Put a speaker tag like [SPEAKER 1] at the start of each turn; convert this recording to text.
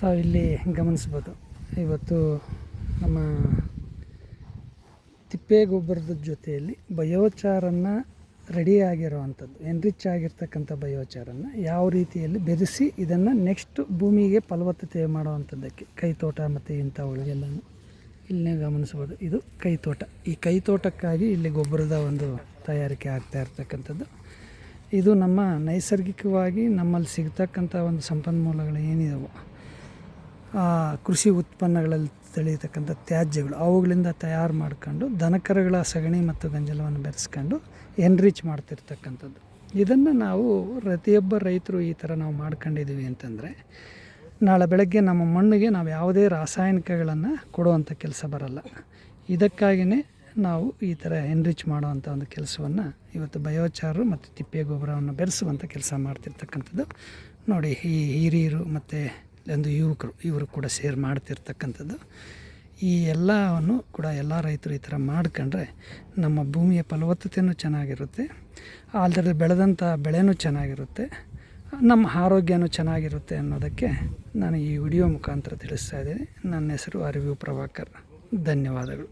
[SPEAKER 1] ತಾವಿಲ್ಲಿ ಗಮನಿಸ್ಬೋದು. ಇವತ್ತು ನಮ್ಮ ತಿಪ್ಪೆ ಗೊಬ್ಬರದ ಜೊತೆಯಲ್ಲಿ ಬಯೋಚಾರನ್ನು ರೆಡಿಯಾಗಿರೋವಂಥದ್ದು, ಎನ್ರಿಚ್ ಆಗಿರ್ತಕ್ಕಂಥ ಬಯೋಚಾರನ್ನು ಯಾವ ರೀತಿಯಲ್ಲಿ ಬೆರೆಸಿ ಇದನ್ನು ನೆಕ್ಸ್ಟ್ ಭೂಮಿಗೆ ಫಲವತ್ತತೆ ಮಾಡುವಂಥದ್ದಕ್ಕೆ ಕೈತೋಟ ಮತ್ತು ಇಂಥವುಗಳಿಗೆಲ್ಲನೂ ಇಲ್ಲೇ ಗಮನಿಸ್ಬೋದು. ಇದು ಕೈತೋಟ. ಈ ಕೈತೋಟಕ್ಕಾಗಿ ಇಲ್ಲಿ ಗೊಬ್ಬರದ ಒಂದು ತಯಾರಿಕೆ ಆಗ್ತಾ ಇರ್ತಕ್ಕಂಥದ್ದು. ಇದು ನಮ್ಮ ನೈಸರ್ಗಿಕವಾಗಿ ನಮ್ಮಲ್ಲಿ ಸಿಗ್ತಕ್ಕಂಥ ಒಂದು ಸಂಪನ್ಮೂಲಗಳು ಏನಿದಾವೋ, ಕೃಷಿ ಉತ್ಪನ್ನಗಳಲ್ಲಿ ತಿಳಿಯತಕ್ಕಂಥ ತ್ಯಾಜ್ಯಗಳು, ಅವುಗಳಿಂದ ತಯಾರು ಮಾಡ್ಕೊಂಡು ದನಕರುಗಳ ಸಗಣಿ ಮತ್ತು ಗಂಜಲವನ್ನು ಬೆರೆಸ್ಕೊಂಡು ಎನ್ರಿಚ್ ಮಾಡ್ತಿರ್ತಕ್ಕಂಥದ್ದು. ಇದನ್ನು ನಾವು ಪ್ರತಿಯೊಬ್ಬ ರೈತರು ಈ ಥರ ನಾವು ಮಾಡ್ಕೊಂಡಿದ್ದೀವಿ ಅಂತಂದರೆ ನಾಳೆ ಬೆಳಗ್ಗೆ ನಮ್ಮ ಮಣ್ಣಿಗೆ ನಾವು ಯಾವುದೇ ರಾಸಾಯನಿಕಗಳನ್ನು ಕೊಡುವಂಥ ಕೆಲಸ ಬರಲ್ಲ. ಇದಕ್ಕಾಗಿಯೇ ನಾವು ಈ ಥರ ಎನ್ರಿಚ್ ಮಾಡುವಂಥ ಒಂದು ಕೆಲಸವನ್ನು ಇವತ್ತು ಬಯೋಚಾರು ಮತ್ತು ತಿಪ್ಪೆ ಗೊಬ್ಬರವನ್ನು ಬೆರೆಸುವಂಥ ಕೆಲಸ ಮಾಡ್ತಿರ್ತಕ್ಕಂಥದ್ದು. ನೋಡಿ, ಈ ಹಿರಿಯರು ಮತ್ತು ಒಂದು ಇವರು ಕೂಡ ಸೇರಿ ಮಾಡ್ತಿರ್ತಕ್ಕಂಥದ್ದು. ಈ ಎಲ್ಲವನ್ನು ಕೂಡ ಎಲ್ಲ ರೈತರು ಈ ಥರ ಮಾಡ್ಕೊಂಡ್ರೆ ನಮ್ಮ ಭೂಮಿಯ ಫಲವತ್ತತೆಯೂ ಚೆನ್ನಾಗಿರುತ್ತೆ, ಅದರಲ್ಲಿ ಬೆಳೆದಂಥ ಬೆಳೆನೂ ಚೆನ್ನಾಗಿರುತ್ತೆ, ನಮ್ಮ ಆರೋಗ್ಯನೂ ಚೆನ್ನಾಗಿರುತ್ತೆ ಅನ್ನೋದಕ್ಕೆ ನಾನು ಈ ವಿಡಿಯೋ ಮುಖಾಂತರ ತಿಳಿಸ್ತಾ ಇದ್ದೀನಿ. ನನ್ನ ಹೆಸರು ಅರಿವು ಪ್ರಭಾಕರ್. ಧನ್ಯವಾದಗಳು.